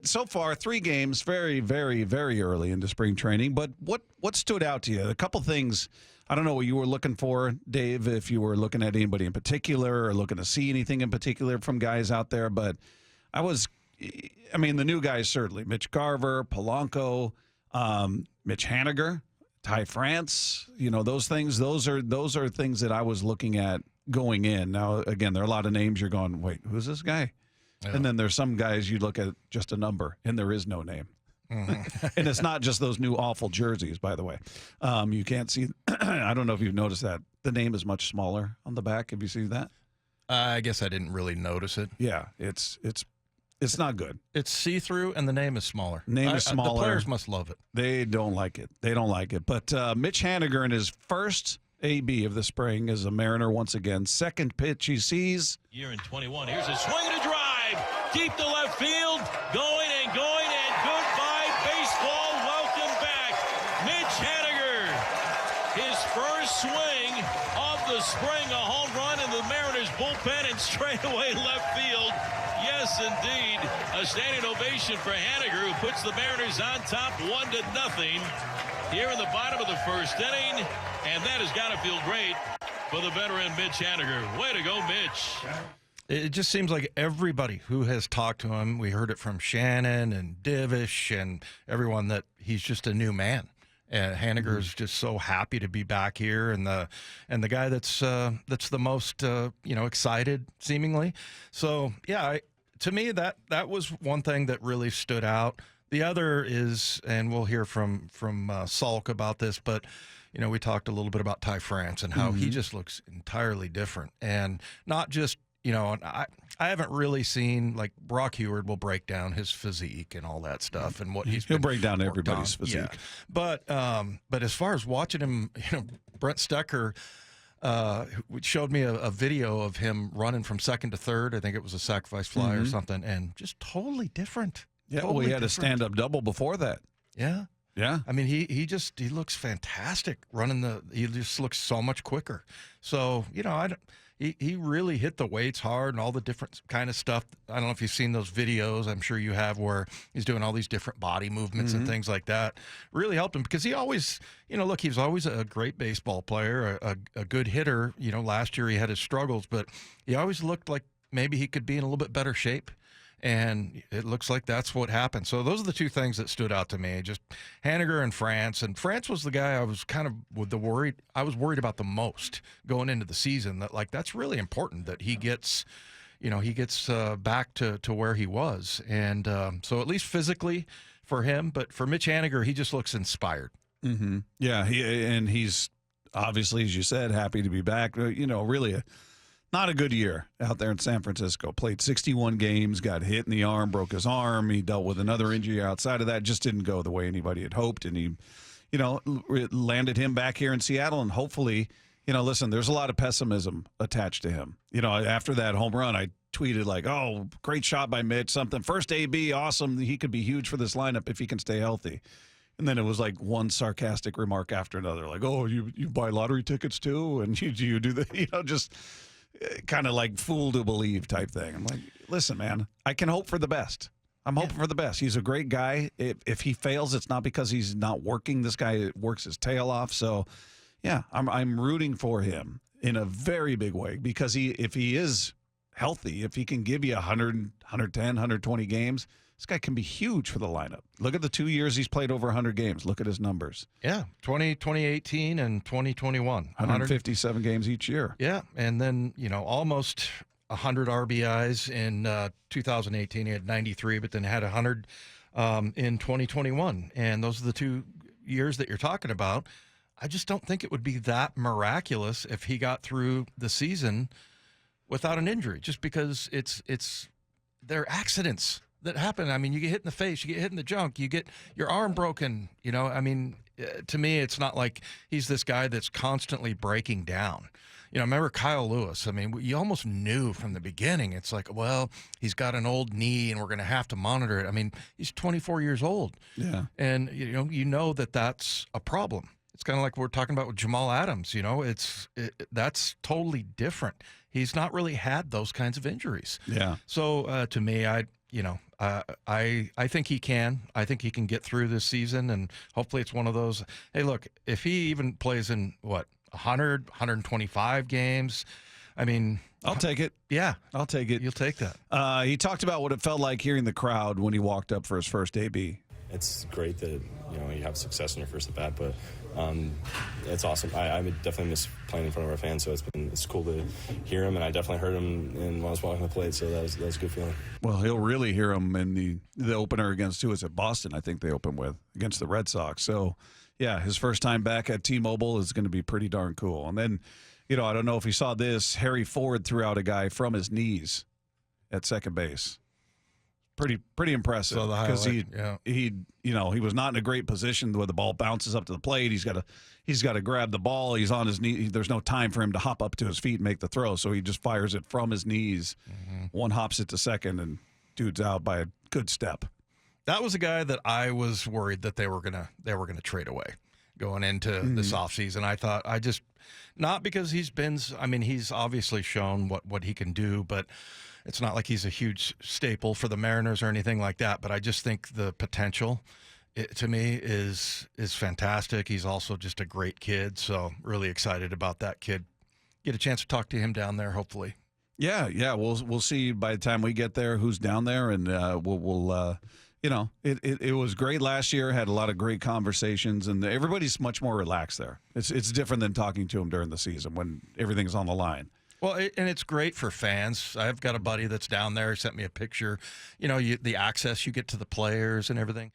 So far, 3 games, very, very, very early into spring training. But what stood out to you? A couple things. I don't know what you were looking for, Dave, if you were looking at anybody in particular or looking to see anything in particular from guys out there. But the new guys certainly. Mitch Garver, Polanco, Mitch Haniger, Ty France. Those things. Those are things that I was looking at going in. Now, again, there are a lot of names you're going, wait, who's this guy? Yeah. And then there's some guys you look at just a number, and there is no name. Mm-hmm. And it's not just those new awful jerseys, by the way. You can't see. I don't know if you've noticed that. The name is much smaller on the back. Have you seen that? I guess I didn't really notice it. Yeah, it's not good. It's see-through, and the name is smaller. Name is smaller. The players must love it. They don't like it. But Mitch Haniger in his first AB of the spring as a Mariner once again. Second pitch he sees. Year in 21. Here's a swing and a drive. Deep to left field. Going, and goodbye, baseball. Welcome back. Mitch Haniger. His first swing of the spring. A home run in the Mariners bullpen and straightaway left field. Yes, indeed. A standing ovation for Haniger, who puts the Mariners on top 1-0 here in the bottom of the first inning. And that has got to feel great for the veteran Mitch Haniger. Way to go, Mitch. It just seems like everybody who has talked to him, we heard it from Shannon and Divish and everyone, that he's just a new man. And Haniger is just so happy to be back here, and the guy that's the most excited seemingly. So yeah, to me that was one thing that really stood out. The other is, and we'll hear from Salk about this, but we talked a little bit about Ty France and how he just looks entirely different, and not just. I haven't really seen, like, Brock Heward will break down his physique and all that stuff and what he'll break down everybody's physique. Yeah. But as far as watching him, Brent Stecker showed me a video of him running from second to third. I think it was a sacrifice fly or something, and just totally different. Yeah, totally he had a stand-up double before that. Yeah. Yeah. I mean, he looks fantastic running he just looks so much quicker. So, he really hit the weights hard and all the different kind of stuff. I don't know if you've seen those videos. I'm sure you have, where he's doing all these different body movements and things like that. Really helped him because he always, he was always a great baseball player, a good hitter. Last year he had his struggles, but he always looked like maybe he could be in a little bit better shape. And it looks like that's what happened. So those are the two things that stood out to me. Just Haniger and France. And France was the guy I was kind of I was worried about the most going into the season. That's really important that he gets, back to where he was. And so at least physically for him, but for Mitch Haniger, he just looks inspired. Mm-hmm. Yeah, he's obviously, as you said, happy to be back. Really not a good year out there in San Francisco. Played 61 games, got hit in the arm, broke his arm. He dealt with another injury outside of that. Just didn't go the way anybody had hoped. And he, landed him back here in Seattle. And hopefully, listen, there's a lot of pessimism attached to him. After that home run, I tweeted like, oh, great shot by Mitch, something. First AB, awesome. He could be huge for this lineup if he can stay healthy. And then it was like one sarcastic remark after another. Like, oh, you buy lottery tickets too? And you do the, just kind of like fool to believe type thing. I'm like, listen, man, I can hope for the best. I'm hoping for the best. He's a great guy. If he fails, it's not because he's not working. This guy works his tail off. So, yeah, I'm rooting for him in a very big way because if he is healthy, if he can give you 100, 110, 120 games, this guy can be huge for the lineup. Look at the 2 years he's played over 100 games. Look at his numbers. Yeah, 2018 and 2021. 157 games each year. Yeah, and then, almost 100 RBIs in 2018. He had 93, but then had 100 in 2021. And those are the 2 years that you're talking about. I just don't think it would be that miraculous if he got through the season without an injury, just because they're accidents that happen. I mean, you get hit in the face, you get hit in the junk, you get your arm broken. To me, it's not like he's this guy that's constantly breaking down. Remember Kyle Lewis? I mean, you almost knew from the beginning. It's like, well, he's got an old knee and we're going to have to monitor it. I mean, he's 24 years old. Yeah. And, that's a problem. It's kind of like we're talking about with Jamal Adams. That's totally different. He's not really had those kinds of injuries. Yeah. So to me, I think he can. I think he can get through this season, and hopefully it's one of those. Hey, look, if he even plays in 100, 125 games, I mean, I'll take it. Yeah, I'll take it. You'll take that. He talked about what it felt like hearing the crowd when he walked up for his first AB. It's great that you have success in your first at bat, but it's awesome. I would definitely miss playing in front of our fans, so it's cool to hear him, and I definitely heard him when I was walking the plate, so that was a good feeling. Well, he'll really hear him in the opener against who is it? Boston, I think they open with against the Red Sox. So, yeah, his first time back at T-Mobile is going to be pretty darn cool. And then, I don't know if you saw this. Harry Ford threw out a guy from his knees at second base. Pretty impressive because he was not in a great position where the ball bounces up to the plate. He's got to grab the ball. He's on his knee. There's no time for him to hop up to his feet and make the throw, so he just fires it from his knees. One hops it to second, and dude's out by a good step. That was a guy that I was worried that they were gonna trade away going into this offseason. I thought not because he's obviously shown what he can do, but it's not like he's a huge staple for the Mariners or anything like that. But I just think the potential, to me, is fantastic. He's also just a great kid, so really excited about that kid. Get a chance to talk to him down there, hopefully. Yeah, we'll see by the time we get there who's down there, and we'll it was great last year. Had a lot of great conversations, and everybody's much more relaxed there. It's different than talking to him during the season when everything's on the line. Well, and it's great for fans. I've got a buddy that's down there. He sent me a picture. The access you get to the players and everything.